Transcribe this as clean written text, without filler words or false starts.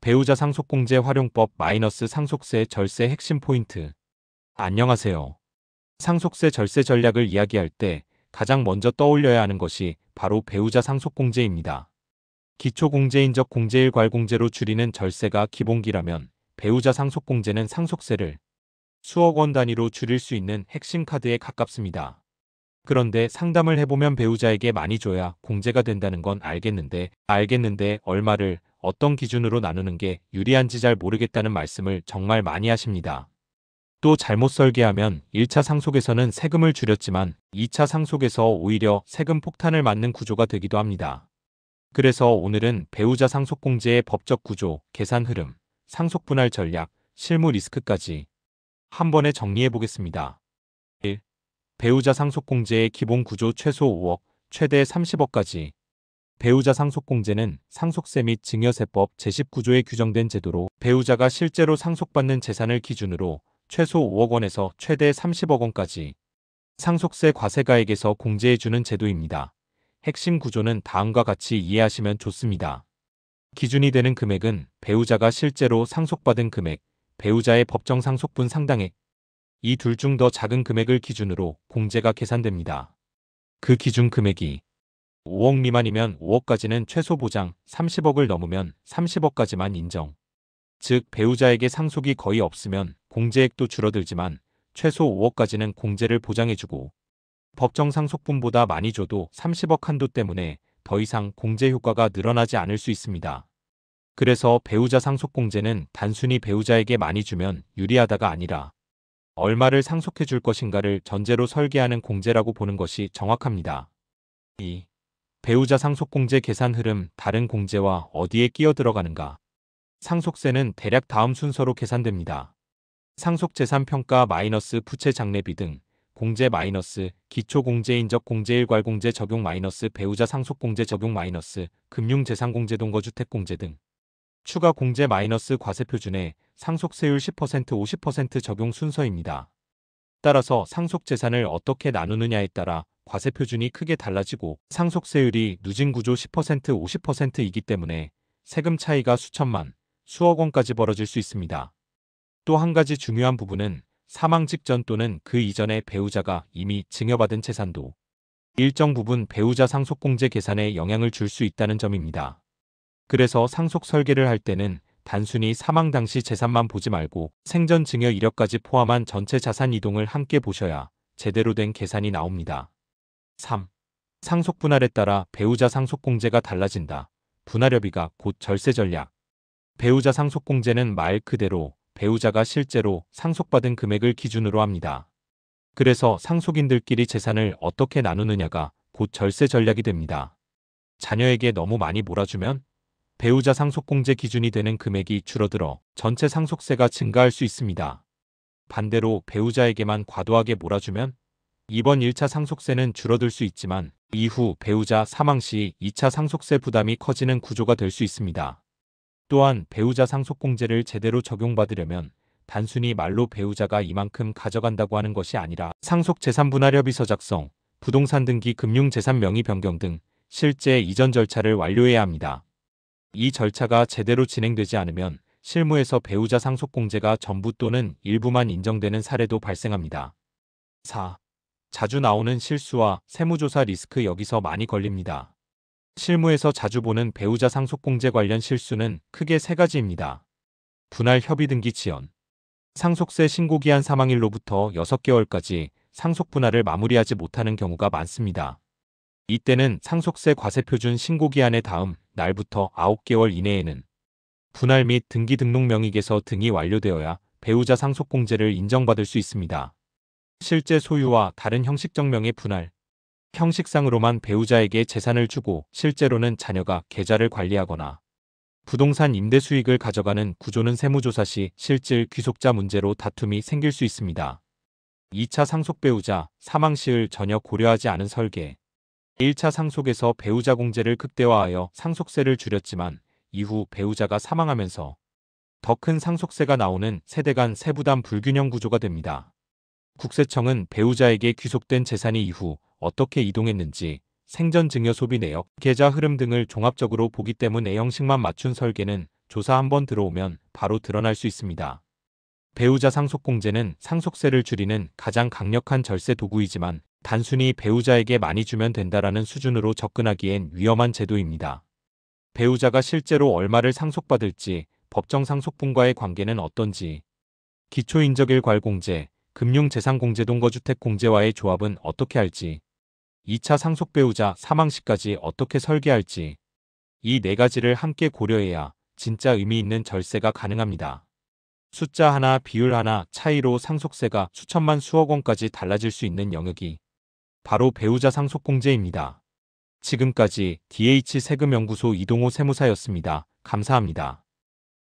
배우자 상속공제 활용법 상속세 절세 핵심 포인트. 안녕하세요. 상속세 절세 전략을 이야기할 때 가장 먼저 떠올려야 하는 것이 바로 배우자 상속공제입니다. 기초공제인적 공제일 괄공제로 줄이는 절세가 기본기라면 배우자 상속공제는 상속세를 수억 원 단위로 줄일 수 있는 핵심 카드에 가깝습니다. 그런데 상담을 해보면 배우자에게 많이 줘야 공제가 된다는 건 알겠는데 얼마를 어떤 기준으로 나누는 게 유리한지 잘 모르겠다는 말씀을 정말 많이 하십니다. 또 잘못 설계하면 1차 상속에서는 세금을 줄였지만 2차 상속에서 오히려 세금 폭탄을 맞는 구조가 되기도 합니다. 그래서 오늘은 배우자 상속공제의 법적 구조, 계산 흐름, 상속 분할 전략, 실무 리스크까지 한 번에 정리해 보겠습니다. 1. 배우자 상속공제의 기본 구조 최소 5억, 최대 30억까지. 배우자 상속공제는 상속세 및 증여세법 제19조에 규정된 제도로 배우자가 실제로 상속받는 재산을 기준으로 최소 5억 원에서 최대 30억 원까지 상속세 과세가액에서 공제해주는 제도입니다. 핵심 구조는 다음과 같이 이해하시면 좋습니다. 기준이 되는 금액은 배우자가 실제로 상속받은 금액, 배우자의 법정 상속분 상당액, 이 둘 중 더 작은 금액을 기준으로 공제가 계산됩니다. 그 기준 금액이 5억 미만이면 5억까지는 최소 보장, 30억을 넘으면 30억까지만 인정. 즉 배우자에게 상속이 거의 없으면 공제액도 줄어들지만 최소 5억까지는 공제를 보장해주고 법정 상속분보다 많이 줘도 30억 한도 때문에 더 이상 공제 효과가 늘어나지 않을 수 있습니다. 그래서 배우자 상속공제는 단순히 배우자에게 많이 주면 유리하다가 아니라 얼마를 상속해 줄 것인가를 전제로 설계하는 공제라고 보는 것이 정확합니다. 2. 배우자 상속공제 계산 흐름, 다른 공제와 어디에 끼어 들어가는가? 상속세는 대략 다음 순서로 계산됩니다. 상속재산평가 마이너스 부채장례비 등 공제 마이너스 기초공제인적 공제일 괄공제 적용 마이너스 배우자 상속공제 적용 마이너스 금융재산공제 동거주택공제 등 추가 공제 마이너스 과세표준에 상속세율 10% 50% 적용 순서입니다. 따라서 상속재산을 어떻게 나누느냐에 따라 과세표준이 크게 달라지고 상속세율이 누진구조 10% 50%이기 때문에 세금 차이가 수천만, 수억 원까지 벌어질 수 있습니다. 또 한 가지 중요한 부분은 사망 직전 또는 그 이전에 배우자가 이미 증여받은 재산도 일정 부분 배우자 상속공제 계산에 영향을 줄 수 있다는 점입니다. 그래서 상속 설계를 할 때는 단순히 사망 당시 재산만 보지 말고 생전 증여 이력까지 포함한 전체 자산 이동을 함께 보셔야 제대로 된 계산이 나옵니다. 3. 상속 분할에 따라 배우자 상속공제가 달라진다. 분할협의가 곧 절세 전략. 배우자 상속공제는 말 그대로 배우자가 실제로 상속받은 금액을 기준으로 합니다. 그래서 상속인들끼리 재산을 어떻게 나누느냐가 곧 절세 전략이 됩니다. 자녀에게 너무 많이 몰아주면 배우자 상속공제 기준이 되는 금액이 줄어들어 전체 상속세가 증가할 수 있습니다. 반대로 배우자에게만 과도하게 몰아주면 이번 1차 상속세는 줄어들 수 있지만 이후 배우자 사망 시 2차 상속세 부담이 커지는 구조가 될 수 있습니다. 또한 배우자 상속공제를 제대로 적용받으려면 단순히 말로 배우자가 이만큼 가져간다고 하는 것이 아니라 상속재산분할협의서 작성, 부동산 등기 금융재산 명의 변경 등 실제 이전 절차를 완료해야 합니다. 이 절차가 제대로 진행되지 않으면 실무에서 배우자 상속공제가 전부 또는 일부만 인정되는 사례도 발생합니다. 4. 자주 나오는 실수와 세무조사 리스크 여기서 많이 걸립니다. 실무에서 자주 보는 배우자 상속공제 관련 실수는 크게 3가지입니다. 분할 협의 등기 지연. 상속세 신고기한 사망일로부터 6개월까지 상속분할을 마무리하지 못하는 경우가 많습니다. 이때는 상속세 과세표준 신고기한의 다음 날부터 9개월 이내에는 분할 및 등기 등록 명의개서 등이 완료되어야 배우자 상속공제를 인정받을 수 있습니다. 실제 소유와 다른 형식적 명의 분할. 형식상으로만 배우자에게 재산을 주고 실제로는 자녀가 계좌를 관리하거나 부동산 임대 수익을 가져가는 구조는 세무조사 시 실질 귀속자 문제로 다툼이 생길 수 있습니다. 2차 상속 배우자 사망 시를 전혀 고려하지 않은 설계. 1차 상속에서 배우자 공제를 극대화하여 상속세를 줄였지만 이후 배우자가 사망하면서 더 큰 상속세가 나오는 세대 간 세부담 불균형 구조가 됩니다. 국세청은 배우자에게 귀속된 재산이 이후 어떻게 이동했는지, 생전 증여 소비 내역, 계좌 흐름 등을 종합적으로 보기 때문에 형식만 맞춘 설계는 조사 한번 들어오면 바로 드러날 수 있습니다. 배우자 상속공제는 상속세를 줄이는 가장 강력한 절세 도구이지만 단순히 배우자에게 많이 주면 된다라는 수준으로 접근하기엔 위험한 제도입니다. 배우자가 실제로 얼마를 상속받을지, 법정 상속분과의 관계는 어떤지, 기초인적일괄공제, 금융재산공제 동거주택공제와의 조합은 어떻게 할지, 2차 상속 배우자 사망 시까지 어떻게 설계할지, 이 네 가지를 함께 고려해야 진짜 의미 있는 절세가 가능합니다. 숫자 하나, 비율 하나 차이로 상속세가 수천만 수억 원까지 달라질 수 있는 영역이 바로 배우자 상속공제입니다. 지금까지 DH 세금연구소 이동호 세무사였습니다. 감사합니다.